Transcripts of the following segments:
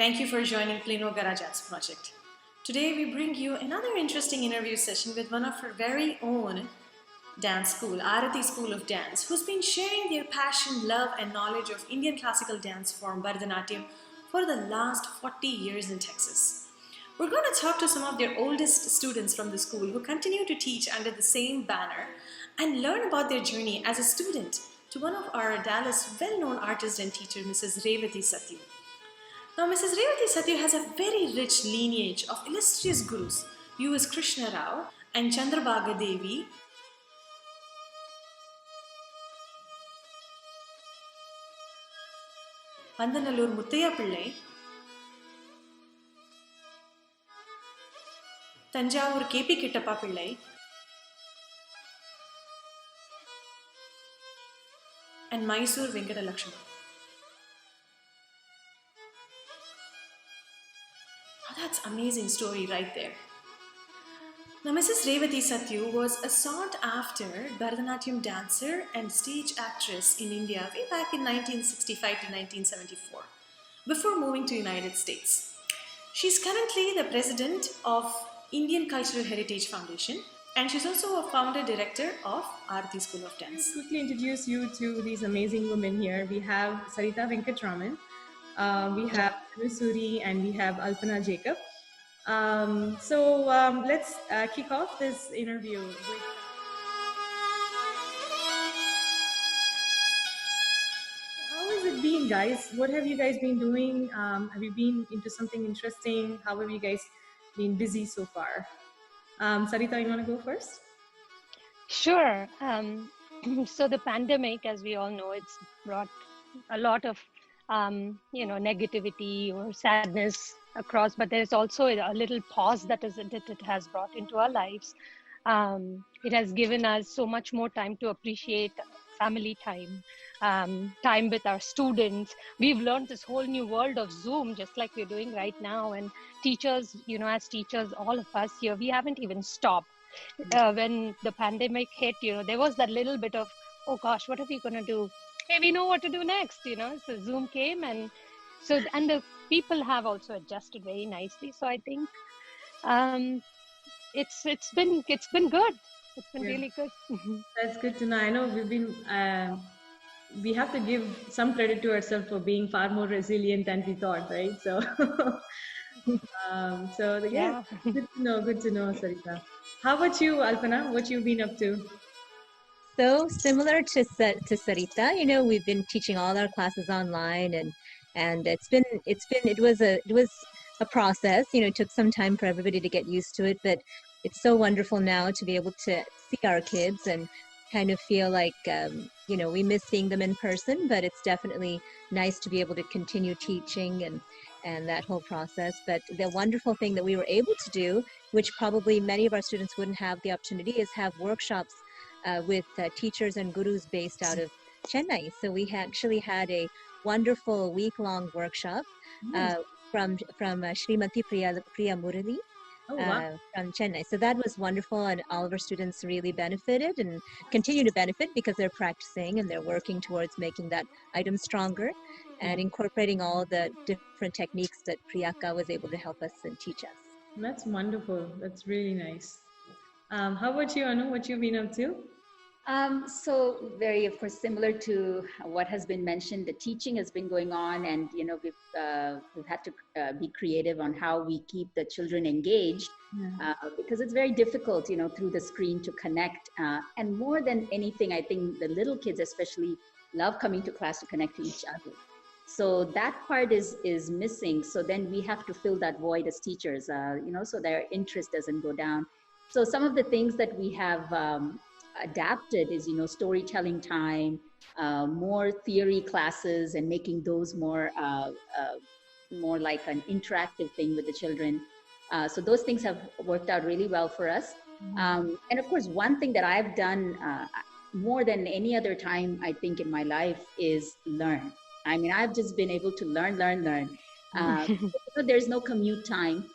Thank you for joining Plano Garage Arts Project. Today we bring you another interesting interview session with one of our very own dance school, Arathi School of Dance, who's been sharing their passion, love and knowledge of Indian classical dance form Bharatanatyam for the last 40 years in Texas. We're going to talk to some of their oldest students from the school who continue to teach under the same banner and learn about their journey as a student to one of our Dallas well-known artist and teacher, Mrs. Revathi Satyu. Now, Mrs. Revathi Satyu has a very rich lineage of illustrious gurus, U.S. Krishna Rao and Chandrabhaga Devi, Vandanallur Muttaya Pillai, Tanjavur K.P. Kittappa Pillai, and Mysore Venkata Lakshman. Oh, that's an amazing story right there. Now, Mrs. Revathi Satyu was a sought-after Bharatanatyam dancer and stage actress in India way back in 1965 to 1974, before moving to the United States. She's currently the president of Indian Cultural Heritage Foundation, and she's also a founder director of Arathi School of Dance. I'll quickly introduce you to these amazing women here. We have Sarita Venkatraman, we have Suri, and we have Alpana Jacob. Let's kick off this interview with... How has it been, guys? What have you guys been doing? Have you been into something interesting? How have you guys been busy so far? Sarita, you want to go first? Sure. So the pandemic, as we all know, it's brought a lot of negativity or sadness across, but there's also a little pause that it has brought into our lives. It has given us so much more time to appreciate family time, time with our students. We've learned this whole new world of Zoom, just like we're doing right now. And teachers, as teachers, all of us here, we haven't even stopped. When the pandemic hit, there was that little bit of, oh gosh, what are we going to do? Hey, we know what to do next, So Zoom came, and the people have also adjusted very nicely. So I think it's been good. It's been really good. That's good to know. I know we've been we have to give some credit to ourselves for being far more resilient than we thought, right? So Yeah. Good to know, Sarita. How about you, Alpana? What you've been up to? So similar to Sarita, we've been teaching all our classes online, and it was a process. It took some time for everybody to get used to it, but it's so wonderful now to be able to see our kids and kind of feel like we miss seeing them in person, but it's definitely nice to be able to continue teaching and that whole process. But the wonderful thing that we were able to do, which probably many of our students wouldn't have the opportunity, is have workshops with teachers and gurus based out of Chennai. So we actually had a wonderful week-long workshop from Srimati Priya Murali from Chennai. So that was wonderful, and all of our students really benefited and continue to benefit because they're practicing and they're working towards making that item stronger and incorporating all the different techniques that Priyaka was able to help us and teach us. That's wonderful. That's really nice. How about you, Anu? What you've been up to? So very, of course, similar to what has been mentioned, the teaching has been going on, and we've had to be creative on how we keep the children engaged because it's very difficult, through the screen to connect. And more than anything, I think the little kids especially love coming to class to connect to each other. So that part is missing. So then we have to fill that void as teachers, so their interest doesn't go down. So some of the things that we have adapted is, storytelling time, more theory classes, and making those more like an interactive thing with the children. So those things have worked out really well for us. And of course, one thing that I've done more than any other time, I think, in my life is learn. I mean, I've just been able to learn. There's no commute time.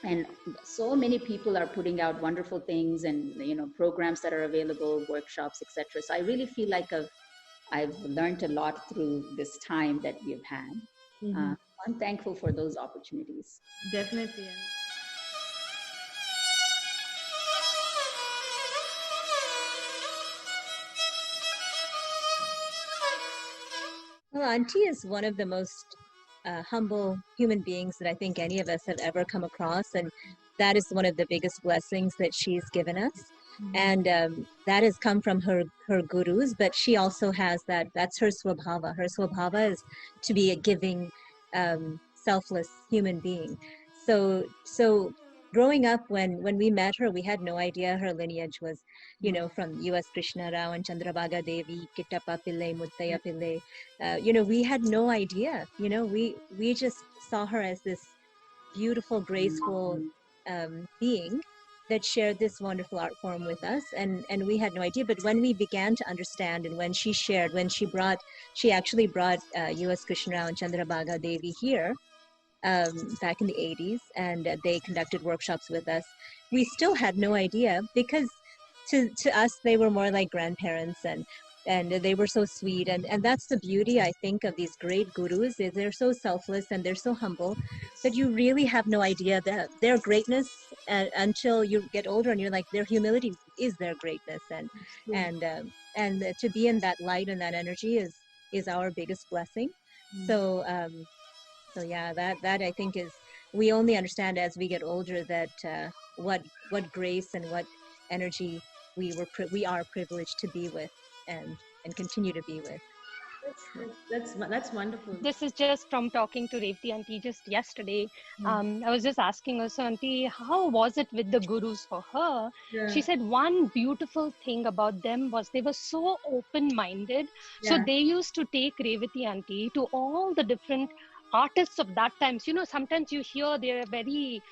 And so many people are putting out wonderful things and, programs that are available, workshops, etc. So I really feel like I've learned a lot through this time that we've had. I'm thankful for those opportunities. Definitely. Well, Auntie is one of the most humble human beings that I think any of us have ever come across. And that is one of the biggest blessings that she's given us. And that has come from her gurus, but she also has that's her swabhava. Her swabhava is to be a giving, selfless human being. So growing up, when we met her, we had no idea her lineage was, from U.S. Krishna Rao and Chandrabhaga Devi, Kittappa Pillai, Muttaya Pillai. We had no idea. We just saw her as this beautiful, graceful being that shared this wonderful art form with us, and we had no idea. But when we began to understand, and when she actually brought U.S. Krishna Rao and Chandrabhaga Devi here back in the 80s, and they conducted workshops with us. We still had no idea, because to us they were more like grandparents, and they were so sweet, and that's the beauty, I think, of these great gurus, is they're so selfless and they're so humble that you really have no idea that their greatness until you get older, and you're like, their humility is their greatness, and to be in that light and that energy is our biggest blessing. So yeah, that I think is, we only understand as we get older that what grace and what energy we are privileged to be with, and continue to be with. That's wonderful. This is just from talking to Revathi Auntie just yesterday. I was just asking her, so Auntie, how was it with the gurus for her? Yeah. She said one beautiful thing about them was they were so open-minded. So Yeah. they used to take Revathi Auntie to all the different artists of that time. So, sometimes you hear they're very,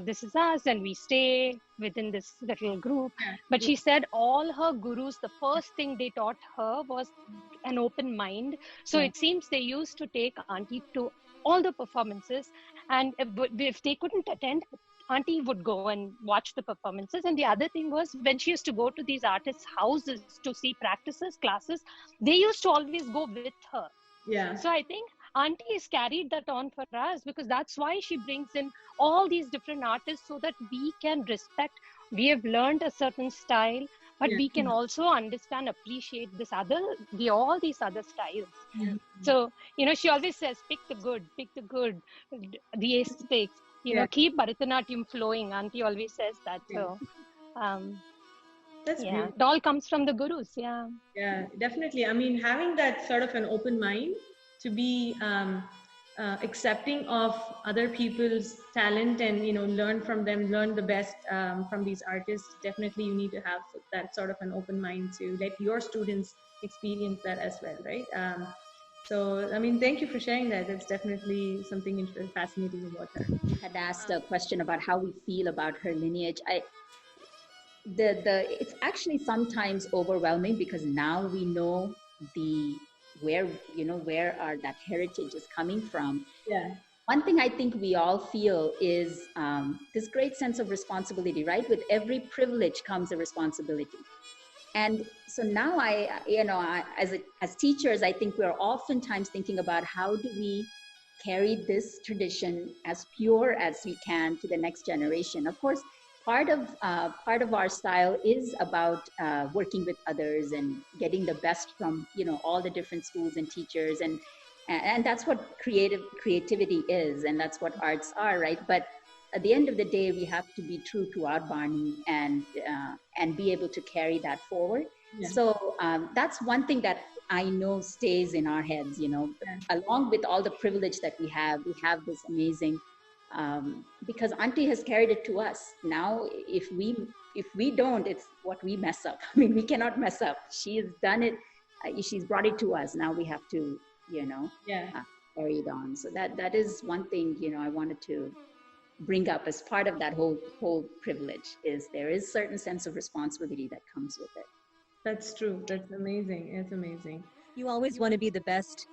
this is us and we stay within this little group. Yeah. But she said all her gurus, the first thing they taught her was an open mind. So it seems they used to take Auntie to all the performances, and if they couldn't attend, Auntie would go and watch the performances. And the other thing was, when she used to go to these artists' houses to see practices, classes, they used to always go with her. Yeah. So I think Auntie has carried that on for us, because that's why she brings in all these different artists, so that we can respect. We have learned a certain style, but we can also understand, appreciate all these other styles. So, she always says, pick the good, the aesthetics, keep Bharatanatyam flowing. Auntie always says that. So, that's beautiful. it all comes from the gurus. Yeah. Yeah, definitely. I mean, having that sort of an open mind to be accepting of other people's talent, and learn from them, learn the best from these artists. Definitely, you need to have that sort of an open mind to let your students experience that as well, right? So, I mean, thank you for sharing that. That's definitely something fascinating about her. You had asked a question about how we feel about her lineage. It's actually sometimes overwhelming, because now we know where that heritage is coming from. Yeah. One thing I think we all feel is this great sense of responsibility, right? With every privilege comes a responsibility. And so now as teachers, I think we're oftentimes thinking about how do we carry this tradition as pure as we can to the next generation. Of course, part of our style is about working with others and getting the best from all the different schools and teachers, and that's what creativity is, and that's what arts are, right? But at the end of the day, we have to be true to our Bani and be able to carry that forward. Yeah. So that's one thing that I know stays in our heads, along with all the privilege that we have this amazing, because Auntie has carried it to us. Now, if we don't, it's what we mess up. I mean, we cannot mess up. She has done it. She's brought it to us. Now we have to, carry it on. So that is one thing, I wanted to bring up as part of that whole privilege, is there is certain sense of responsibility that comes with it. That's true. That's amazing. It's amazing. You always want to be the best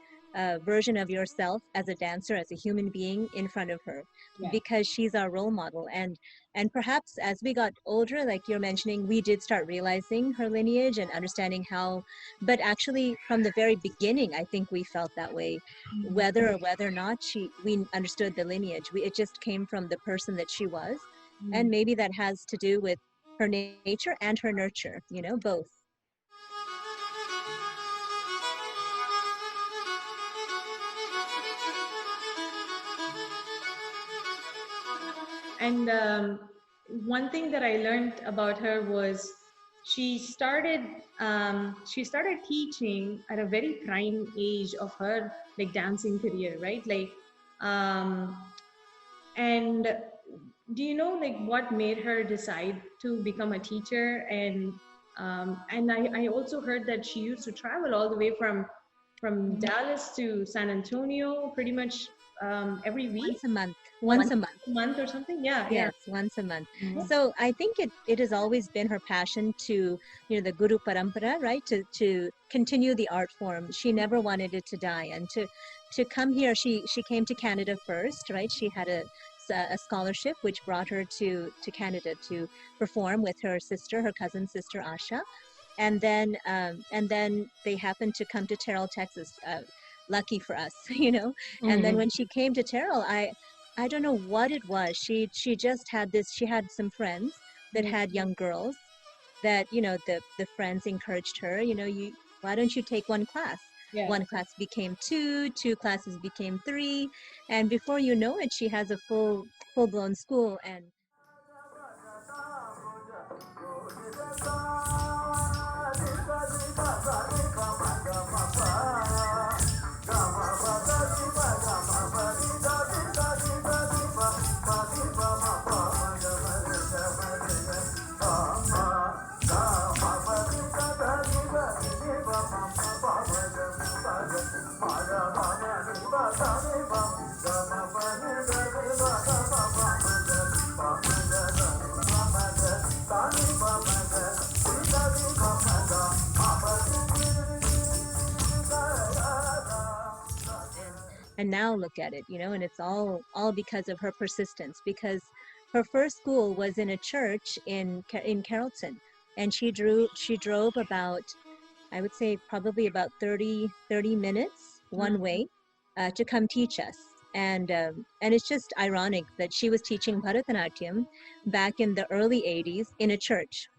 version of yourself as a dancer, as a human being in front of her, because she's our role model. And perhaps as we got older, like you're mentioning, we did start realizing her lineage and understanding how, but actually from the very beginning, I think we felt that way, whether or not we understood the lineage. It just came from the person that she was. And maybe that has to do with her nature and her nurture, both. And one thing that I learned about her was she started teaching at a very prime age of her like dancing career, right? Like, and do you know like what made her decide to become a teacher? And I also heard that she used to travel all the way from Dallas to San Antonio pretty much every week. Once a month Or something. Yes, once a month. So I think it has always been her passion to, the Guru Parampara, right? To continue the art form. She never wanted it to die. And to come here, she came to Canada first, right? She had a scholarship which brought her to Canada to perform with her cousin sister Asha. And then they happened to come to Terrell, Texas. Lucky for us, And then when she came to Terrell, I don't know what it was. She just had she had some friends that had young girls that, the friends encouraged her, why don't you take one class? One class became two classes became three. And before you know it, she has a full-blown school. And and now look at it, and it's all because of her persistence, because her first school was in a church in Carrollton, and she drove about, I would say probably about 30 minutes one way to come teach us. And it's just ironic that she was teaching Bharatanatyam back in the early 80s in a church.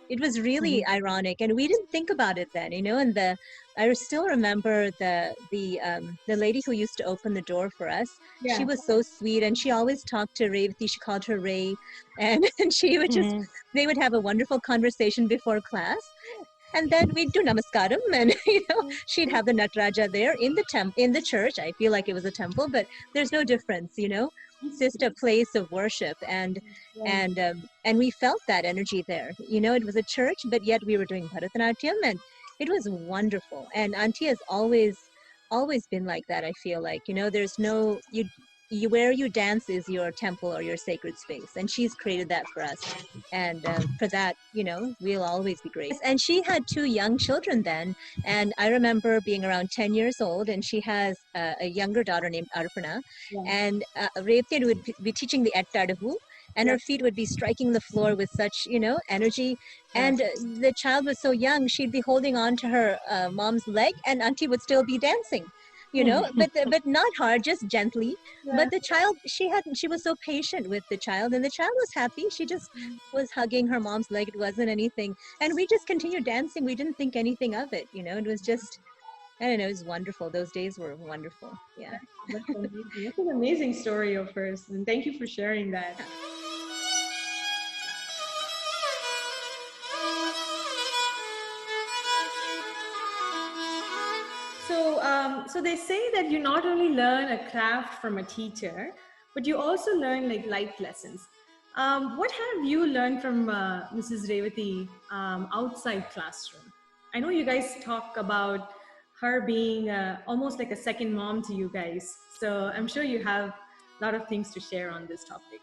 It was really ironic, and we didn't think about it then, and I still remember the lady who used to open the door for us. She was so sweet, and she always talked to Revathi. She called her Ray, and she would they would have a wonderful conversation before class. And then we'd do namaskaram, and she'd have the Natraja there in the church. I feel like it was a temple, but there's no difference, It's just a place of worship, and we felt that energy there. It was a church, but yet we were doing Bharatanatyam, and it was wonderful. And Auntie has always been like that. I feel like, there's no where you dance is your temple or your sacred space, and she's created that for us, and for that, we'll always be grateful. And she had two young children then, and I remember being around 10 years old, and she has a younger daughter named Arpana, and Revathi would be teaching the Ettadavu, and her feet would be striking the floor with such, energy. And the child was so young, she'd be holding on to her mom's leg, and Auntie would still be dancing. But not hard, just gently. But the child, she was so patient with the child, and the child was happy. She just was hugging her mom's leg. It wasn't anything. And we just continued dancing. We didn't think anything of it. It was just, I don't know, it was wonderful. Those days were wonderful. Yeah. That's an amazing story of hers. And thank you for sharing that. So they say that you not only learn a craft from a teacher, but you also learn like life lessons. What have you learned from Mrs. Revathi outside classroom? I know you guys talk about her being almost like a second mom to you guys. So I'm sure you have a lot of things to share on this topic.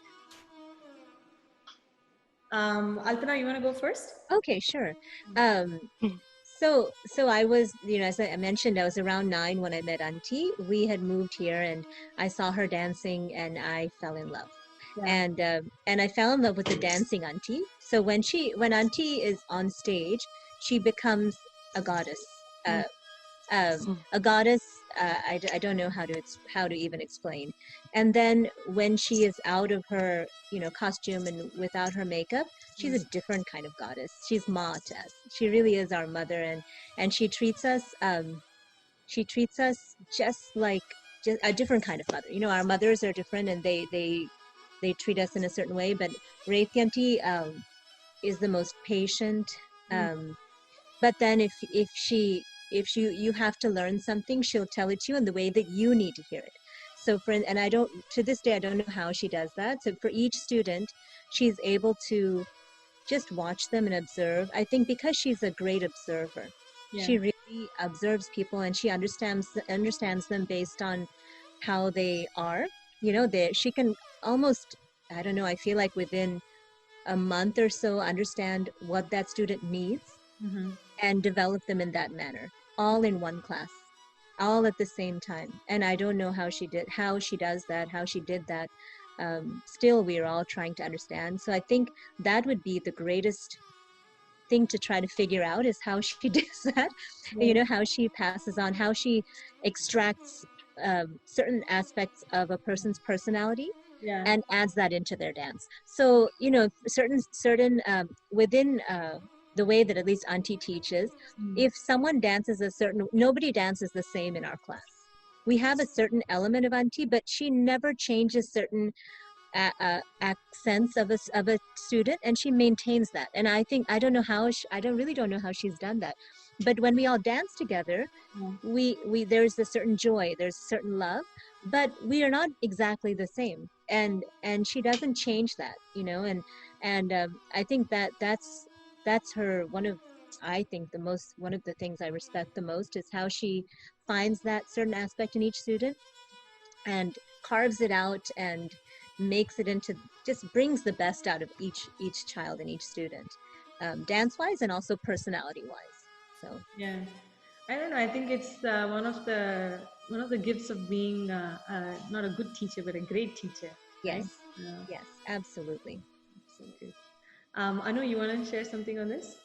Alpana, you want to go first? Okay, sure. So I was, as I mentioned, I was around 9 when I met Auntie. We had moved here, and I saw her dancing, and I fell in love. Yeah. And I fell in love with the dancing Auntie. So when Auntie is on stage, she becomes a goddess. Uh, a goddess. I don't know how to even explain. And then when she is out of her costume and without her makeup, she's a different kind of goddess. She's Ma to us. She really is our mother, and she treats us just like just a different kind of mother. Our mothers are different, and they treat us in a certain way. But Revathi is the most patient. Um, but then if you have to learn something, she'll tell it to you in the way that you need to hear it. So and I don't, to this day, I don't know how she does that. So for each student, she's able to just watch them and observe. I think because she's a great observer, she really observes people, and she understands them based on how they are. She can almost, I don't know, I feel like within a month or so, understand what that student needs and develop them in that manner, all in one class, all at the same time. And I don't know how she does that, how she did that. Still, we are all trying to understand. So I think that would be the greatest thing to try to figure out, is how she does that. How she passes on, how she extracts certain aspects of a person's personality and adds that into their dance. So certain within the way that at least Auntie teaches, if someone dances nobody dances the same in our class. We have a certain element of Auntie, but she never changes certain accents of a student, and she maintains that. And I think, I don't really don't know how she's done that. But when we all dance together, we there's a certain joy, there's a certain love, but we are not exactly the same. And she doesn't change that, and I think that's her one of the things I respect the most, is how she finds that certain aspect in each student and carves it out and makes it into, just brings the best out of each child and each student, dance wise and also personality wise. So I don't know, I think it's one of the gifts of being not a good teacher but a great teacher. Yes. Right? Yes, absolutely. Anu, you want to share something on this?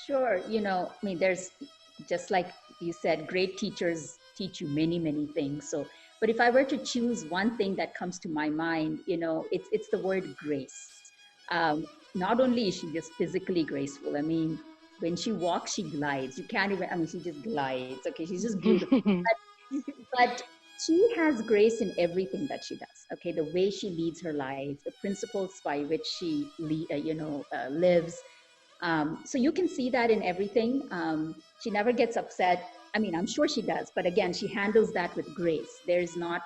Sure. I mean, there's, just like you said, great teachers teach you many, many things. So, but if I were to choose one thing that comes to my mind, it's the word grace. Not only is she just physically graceful, I mean, when she walks, she glides. You can't even, I mean, she just glides. Okay, she's just beautiful. but she has grace in everything that she does. Okay, the way she leads her life, the principles by which she lives. So you can see that in everything. She never gets upset. I mean, I'm sure she does, but again, she handles that with grace. There's not,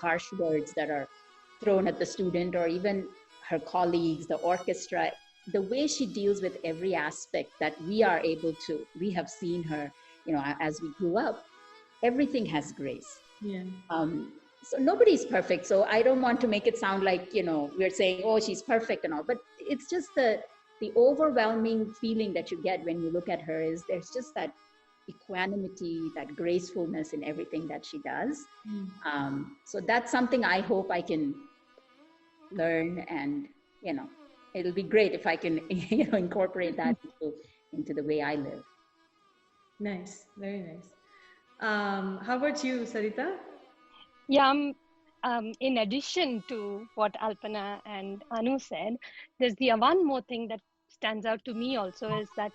harsh words that are thrown at the student or even her colleagues, the orchestra. The way she deals with every aspect that we have seen her, as we grew up, everything has grace. So nobody's perfect. So I don't want to make it sound like, we're saying, oh, she's perfect and all, but it's just the overwhelming feeling that you get when you look at her is there's just that equanimity, that gracefulness in everything that she does. So that's something I hope I can learn, and, it'll be great if I can, incorporate that into the way I live. Nice. Very nice. How about you, Sarita? Yeah, in addition to what Alpana and Anu said, there's the one more thing that stands out to me also, is that,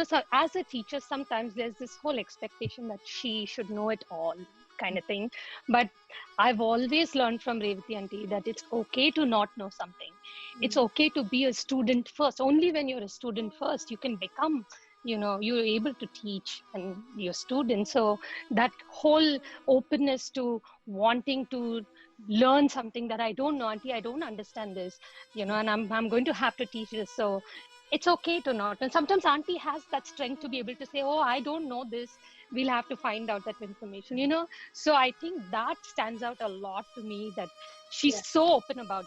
so as a teacher, sometimes there's this whole expectation that she should know it all kind of thing. But I've always learned from Revathi Aunty that it's okay to not know something. It's okay to be a student first. Only when you're a student first, you can become, you're able to teach and your students. So that whole openness to wanting to learn something that I don't know, Auntie, I don't understand this, and I'm going to have to teach this. So it's okay to not. And sometimes Auntie has that strength to be able to say, oh, I don't know this. We'll have to find out that information, So I think that stands out a lot to me, that she's so open about,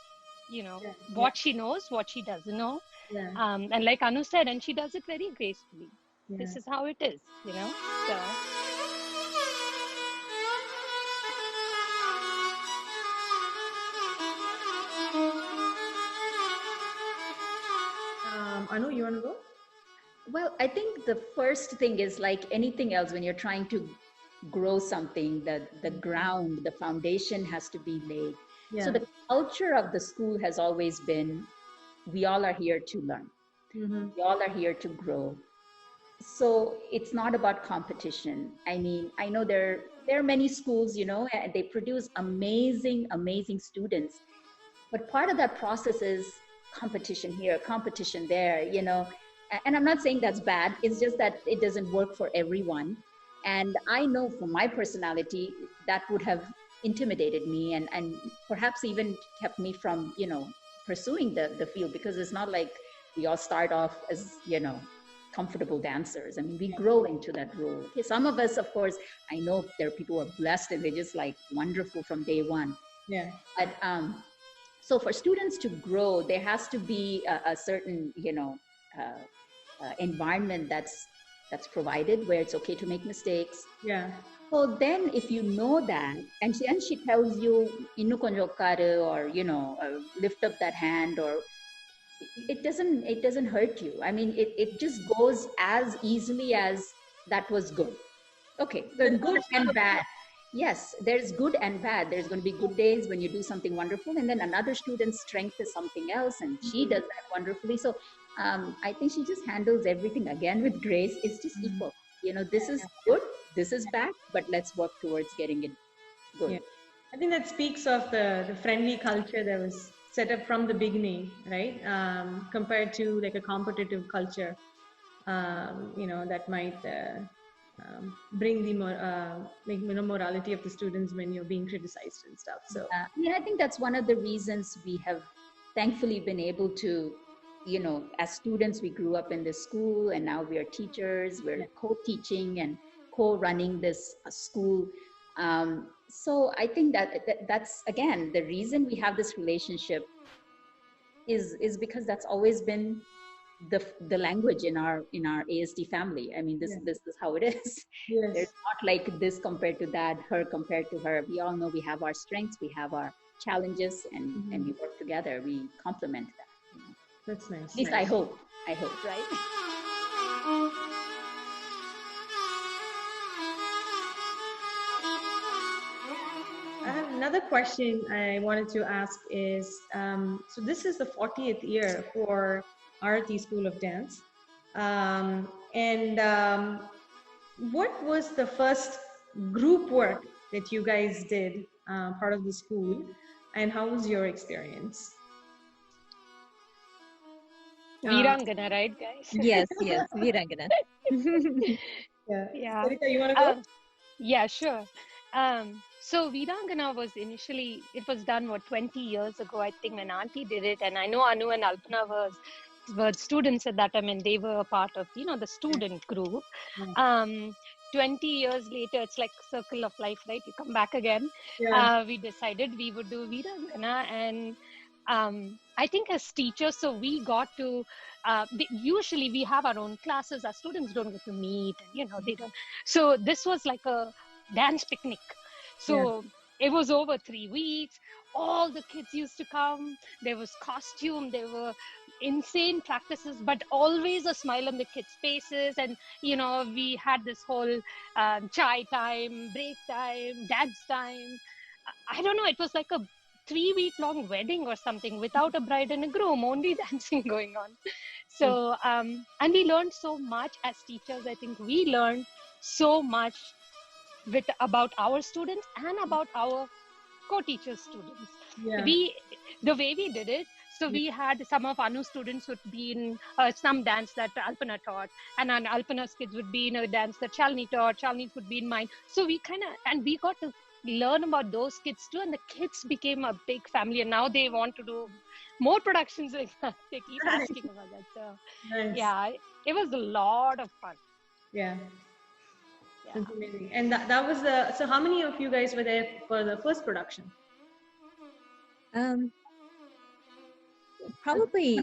what she knows, what she doesn't know. And like Anu said, and she does it very gracefully. this is how it is, So Anu, you want to go? Well, I think the first thing is like anything else when you're trying to grow something, the ground, the foundation has to be laid. Yeah. So the culture of the school has always been, we all are here to learn. We all are here to grow. So it's not about competition. I mean, I know there are many schools, and they produce amazing, amazing students. But part of that process is competition here, competition there, And I'm not saying that's bad. It's just that it doesn't work for everyone. And I know from my personality, that would have intimidated me and perhaps even kept me from, pursuing the field, because it's not like we all start off as, comfortable dancers. I mean, we grow into that role. Okay, some of us, of course, I know there are people who are blessed and they're just like wonderful from day one. Yeah. But so for students to grow, there has to be a certain, environment that's provided where it's okay to make mistakes. Yeah. So then if you know that, and she tells you, "Innu konjam ukkaru," or, lift up that hand, or it doesn't hurt you. I mean, it just goes as easily as that was good. Okay, so good and bad. Yes, there's good and bad. There's going to be good days when you do something wonderful, and then another student's strength is something else, and she does that wonderfully. So I think she just handles everything again with grace. It's just equal. This is good, this is bad, but let's work towards getting it good. Yeah. I think that speaks of the friendly culture that was set up from the beginning, right? Compared to like a competitive culture, that might bring the morality of the students when you're being criticized and stuff. So I think that's one of the reasons we have thankfully been able to, as students, we grew up in this school, and now we are teachers, we're co-teaching and co-running this school. So I think that's again the reason we have this relationship is because that's always been the language in our ASD family. I mean, this is how it is. Yes. There's not like this compared to that, her compared to her. We all know we have our strengths, we have our challenges, and we work together. We complement that. That's nice. At least I hope, right? I have another question I wanted to ask is, so this is the 40th year for Arathi School of Dance. What was the first group work that you guys did, part of the school, and how was your experience? Veerangana, right, guys? Yes, Veerangana. Yeah. Sarita, you want to go? Yeah, sure. So Veerangana was initially, it was done 20 years ago, I think, when Auntie did it. And I know Anu and Alpana were students at that time, and they were a part of, the student group. 20 years later, it's like circle of life, right? You come back again. Yeah. We decided we would do Veerangana, and I think as teachers, so we got to, usually we have our own classes, our students don't get to meet, and they don't. So this was like a dance picnic. So it was over 3 weeks. All the kids used to come. There was costume, there were insane practices, but always a smile on the kids' faces. And we had this whole chai time, break time, dance time. I don't know, it was like a 3-week-long wedding or something without a bride and a groom, only dancing going on. So and we learned so much as teachers. I think we learned so much about our students and about our co-teacher students. The way we did it, so we had some of Anu's students would be in some dance that Alpana taught, and Alpana's kids would be in a dance that Shalini taught, Shalini would be in mine. So we we got to learn about those kids too, and the kids became a big family, and now they want to do more productions like that. They keep asking about that. So yeah, it was a lot of fun. Yeah. That's amazing. And that was so how many of you guys were there for the first production? Probably,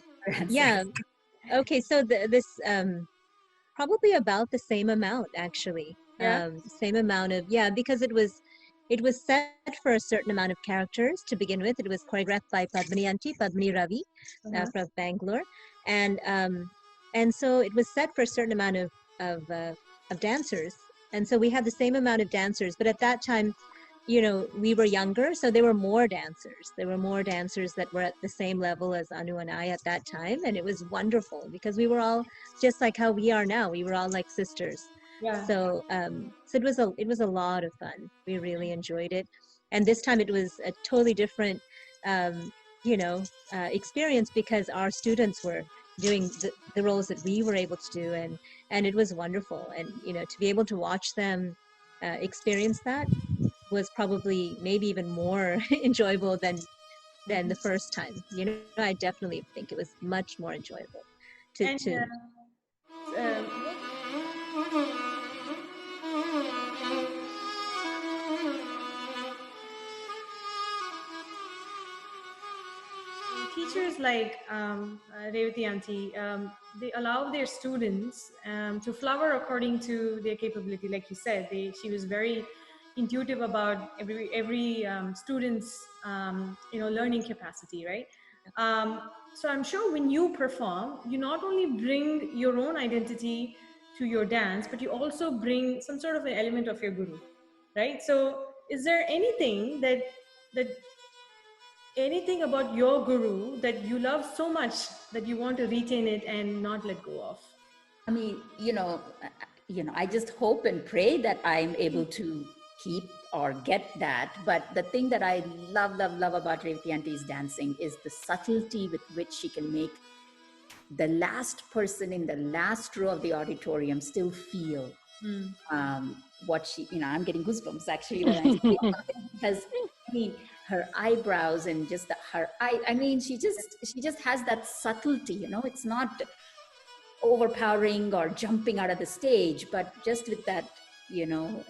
yeah. Okay, so probably about the same amount, actually. Yeah. Same amount of, yeah, because it was set for a certain amount of characters to begin with. It was choreographed by Padmini Ravi, Uh-huh. from Bangalore, and so it was set for a certain amount of dancers, and so we had the same amount of dancers. But at that time, we were younger, so there were more dancers. There were more dancers that were at the same level as Anu and I at that time, and it was wonderful because we were all just like how we are now. We were all like sisters. Yeah. So it was a lot of fun. We really enjoyed it, and this time it was a totally different, um, experience because our students were doing the roles that we were able to do, and it was wonderful. And to be able to watch them experience that was probably maybe even more enjoyable than the first time. I definitely think it was much more enjoyable And to teachers like Revathi auntie, they allow their students to flower according to their capability. Like you said, she was very intuitive about every student's learning capacity, right? So I'm sure when you perform, you not only bring your own identity to your dance, but you also bring some sort of an element of your guru, right? So is there anything that anything about your guru that you love so much that you want to retain it and not let go of? I mean, I just hope and pray that I'm able to keep or get that. But the thing that I love about Revathi Auntie's dancing is the subtlety with which she can make the last person in the last row of the auditorium still feel what she, I'm getting goosebumps actually when I say something, because I mean, her eyebrows and just her eye, I mean, she just has that subtlety, it's not overpowering or jumping out of the stage, but just with that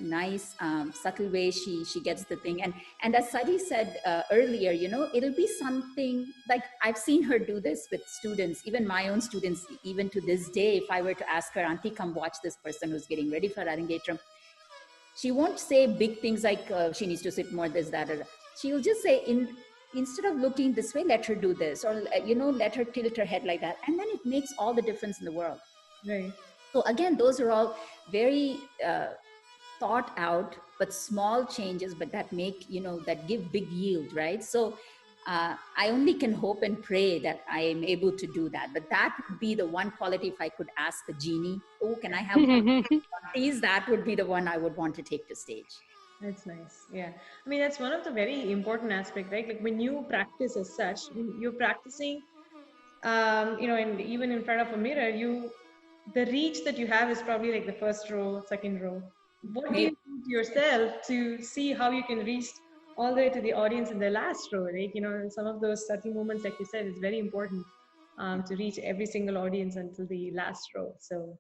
nice subtle way she gets the thing. And as Sadi said earlier, it'll be something like, I've seen her do this with students, even my own students, even to this day. If I were to ask her, auntie, come watch this person who's getting ready for Arangetram, she won't say big things like she needs to sit more, this, that, or she will just say, instead of looking this way, let her do this, or let her tilt her head like that, and then it makes all the difference in the world. Right. So again, those are all very thought out but small changes, but that make that give big yield, right? So I only can hope and pray that I am able to do that. But that would be the one quality, if I could ask a genie, oh, can I have one? Please, that would be the one I would want to take to stage. That's nice. Yeah. I mean, that's one of the very important aspects, right? Like when you practice as such, when you're practicing, and even in front of a mirror, the reach that you have is probably like the first row, second row. What do you do to yourself to see how you can reach all the way to the audience in the last row, right? Some of those subtle moments, like you said, is very important to reach every single audience until the last row. So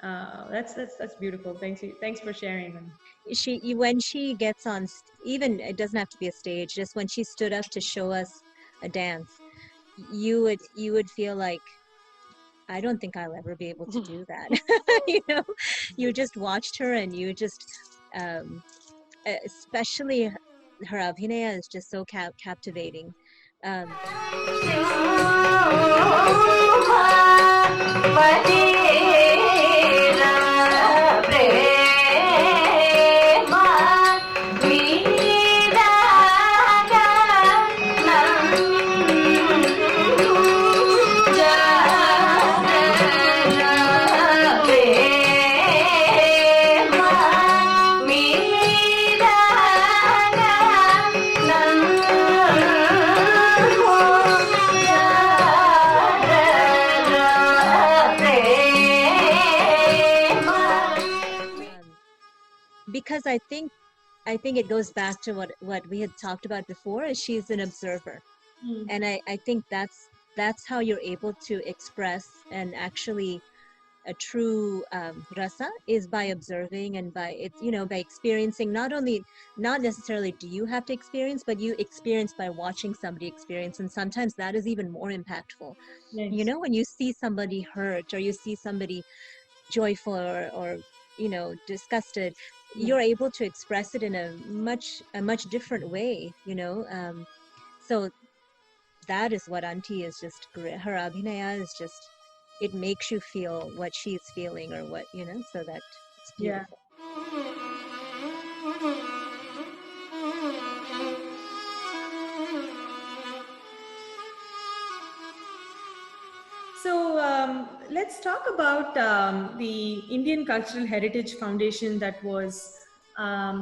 that's beautiful. Thanks for sharing them. When she gets on, even it doesn't have to be a stage, just when she stood up to show us a dance, you would feel like, I don't think I'll ever be able to do that. You just watched her, and you just especially her abhinaya is just so captivating. Because I think it goes back to what we had talked about before, is she's an observer. And I think that's how you're able to express and actually a true rasa, is by observing and by experiencing. Not necessarily do you have to experience, but you experience by watching somebody experience, and sometimes that is even more impactful. Nice. When you see somebody hurt, or you see somebody joyful or disgusted, you're able to express it in a much different way, so that is what auntie is just great. Her abhinaya is just, it makes you feel what she's feeling, or what, so that it's Yeah. beautiful. So let's talk about the Indian Cultural Heritage Foundation that was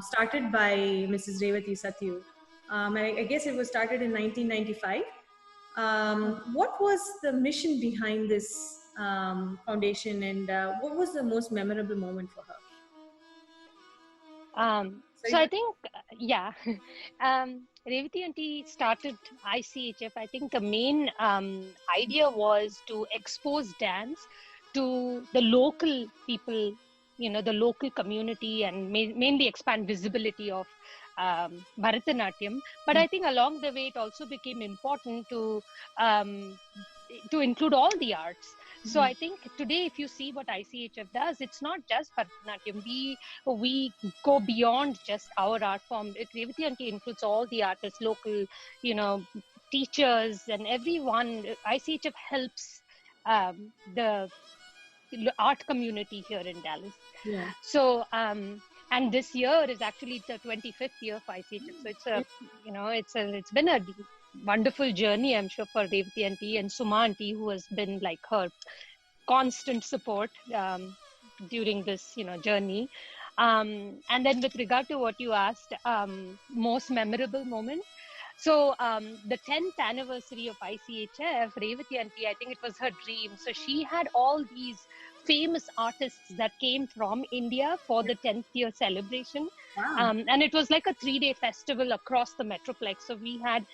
started by Mrs. Revathi Satyu. I guess it was started in 1995. What was the mission behind this foundation, and what was the most memorable moment for her? So I think, yeah, Revathi aunty started ICHF. I think the main idea was to expose dance to the local people, the local community, and mainly expand visibility of Bharatanatyam. But I think along the way, it also became important to include all the arts. So I think today, if you see what ICHF does, it's not just Bharatanatyam. We go beyond just our art form. Revathi aunty includes all the artists, local, teachers, and everyone. ICHF helps the art community here in Dallas. Yeah. So and this year is actually the 25th year for ICHF. So it's been a wonderful journey, I'm sure, for Revathi aunty and Suma aunty, who has been like her constant support during this journey. And then with regard to what you asked, most memorable moment. So the 10th anniversary of ICHF, Revathi aunty, I think it was her dream. So she had all these famous artists that came from India for the 10th year celebration. Wow. And it was like a 3-day festival across the Metroplex. So we had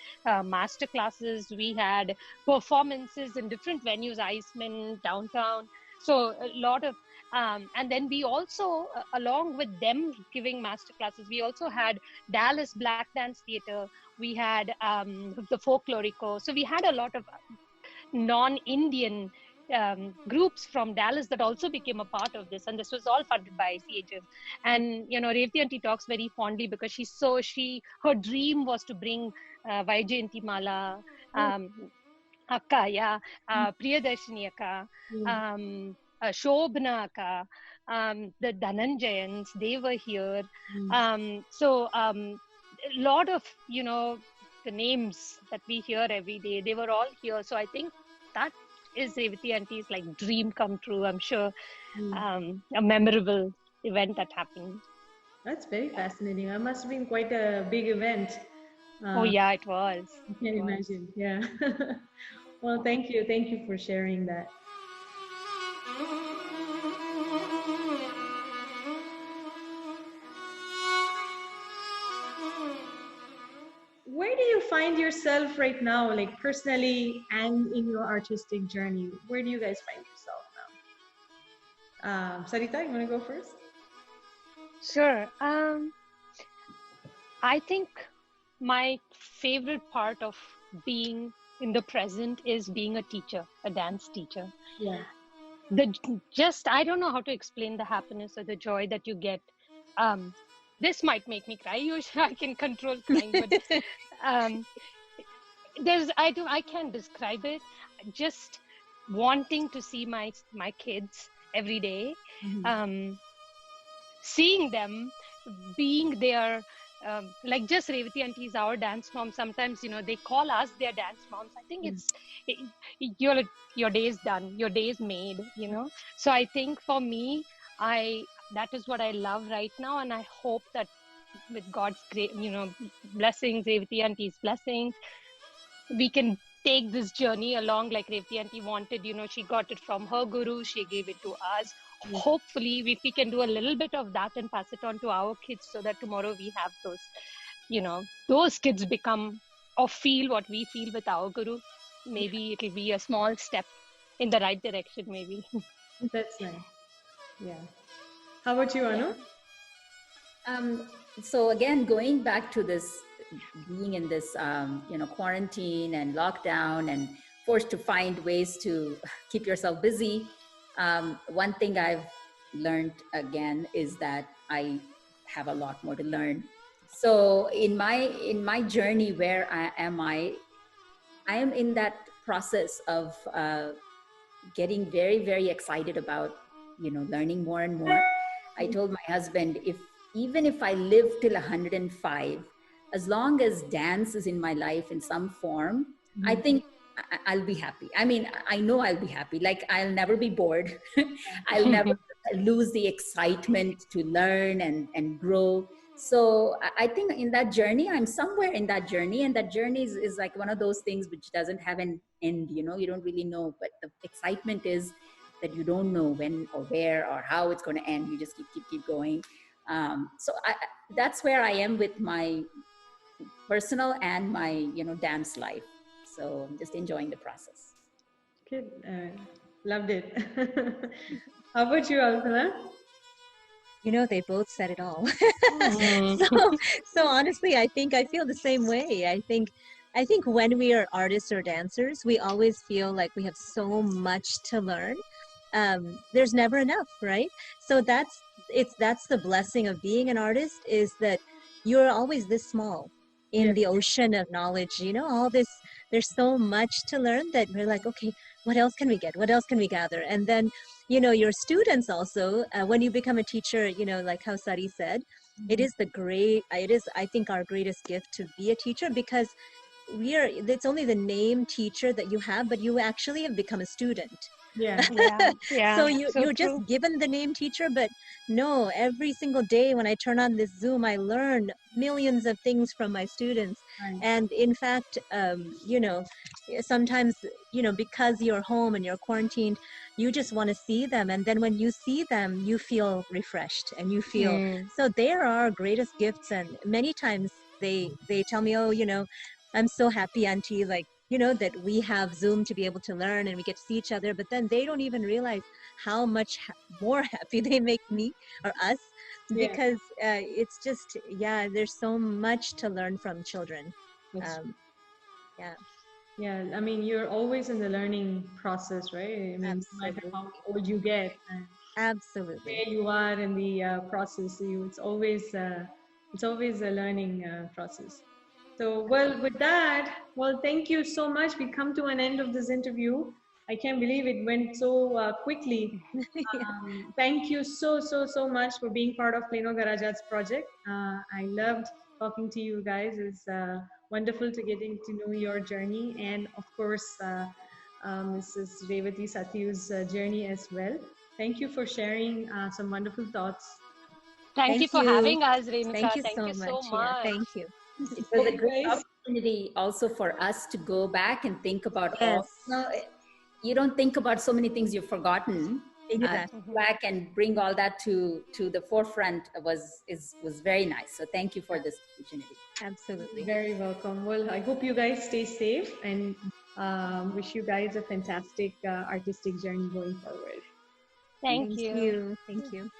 master classes, we had performances in different venues, Iceman, downtown. So a lot of, and then we also, along with them giving master classes, we also had Dallas Black Dance Theater. We had the Folklorico. So we had a lot of non-Indian groups from Dallas that also became a part of this, and this was all funded by ICHF. And Revathi aunty talks very fondly because her dream was to bring Vaijayanti Mala, Akka, yeah, Priyadarshini Akka, Shobhana Akka, the Dhananjayans, they were here. So a lot of the names that we hear every day, they were all here. So I think that is Revathi auntie's like dream come true, I'm sure. A memorable event that happened. That's very fascinating. That must have been quite a big event. Oh yeah, it was. I can imagine. Yeah. Well, thank you. Thank you for sharing that. Where do you find yourself right now, like personally and in your artistic journey? Where do you guys find yourself now? Sarita, you want to go first? Sure. I think my favorite part of being in the present is being a teacher, a dance teacher. Yeah. I don't know how to explain the happiness or the joy that you get. This might make me cry. Usually I can control crying, but I can't describe it. Just wanting to see my kids every day, seeing them, being there. Like just Revathi aunty is our dance mom. Sometimes they call us their dance moms. I think your day is done, your day is made. So I think for me, that is what I love right now, and I hope that with God's great blessings, Revathi auntie's blessings, we can take this journey along like Revathi aunty wanted. She got it from her guru, she gave it to us. Hopefully, if we can do a little bit of that and pass it on to our kids, so that tomorrow we have those kids become or feel what we feel with our guru. Maybe it will be a small step in the right direction, maybe. That's nice. Yeah. How about you, Anu? So again, going back to this, being in this, quarantine and lockdown and forced to find ways to keep yourself busy. One thing I've learned again is that I have a lot more to learn. So in my journey, where I am in that process of getting very, very excited about, learning more and more. I told my husband, even if I live till 105, as long as dance is in my life in some form, I think I'll be happy. I mean, I know I'll be happy. Like, I'll never be bored. I'll never lose the excitement to learn and grow. So I think in that journey, I'm somewhere in that journey, and that journey is like one of those things which doesn't have an end. You don't really know, but the excitement is that you don't know when or where or how it's going to end. You just keep going. So that's where I am with my personal and my dance life. So I'm just enjoying the process. Good. Loved it. How about you, Alpana? They both said it all. So honestly, I think I feel the same way. I think when we are artists or dancers, we always feel like we have so much to learn. There's never enough, right? So that's the blessing of being an artist, is that you're always this small in the ocean of knowledge. All this, there's so much to learn that we're like, okay, what else can we get? What else can we gather? And then, your students also, when you become a teacher, like how Sari said, it is I think our greatest gift to be a teacher, because it's only the name teacher that you have, but you actually have become a student. So you're just given the name teacher, but no, every single day when I turn on this Zoom, I learn millions of things from my students. Right. And in fact, sometimes, because you're home and you're quarantined, you just want to see them. And then when you see them, you feel refreshed and you feel, so they are our greatest gifts. And many times they tell me, oh, I'm so happy, Auntie, like, that we have Zoom to be able to learn and we get to see each other. But then they don't even realize how much more happy they make me or us, because it's just, there's so much to learn from children. Yeah, I mean, you're always in the learning process, right? I mean, no matter how old you get, and Absolutely. where you are in the process, it's always a learning process. So, well, with that, thank you so much. We come to an end of this interview. I can't believe it went so quickly. Thank you so much for being part of Plano Garage Arts Project. I loved talking to you guys. It's wonderful to getting to know your journey, and of course, Mrs. Revathi Satyu's journey as well. Thank you for sharing some wonderful thoughts. Thank you for having us, Renuka. Thank you so much. Yeah, thank you. It was a great opportunity also for us to go back and think about all. You don't think about so many things you've forgotten. Back and bring all that to the forefront was very nice. So thank you for this opportunity. Absolutely. Very welcome. Well, I hope you guys stay safe, and wish you guys a fantastic artistic journey going forward. Thank you. Thank you.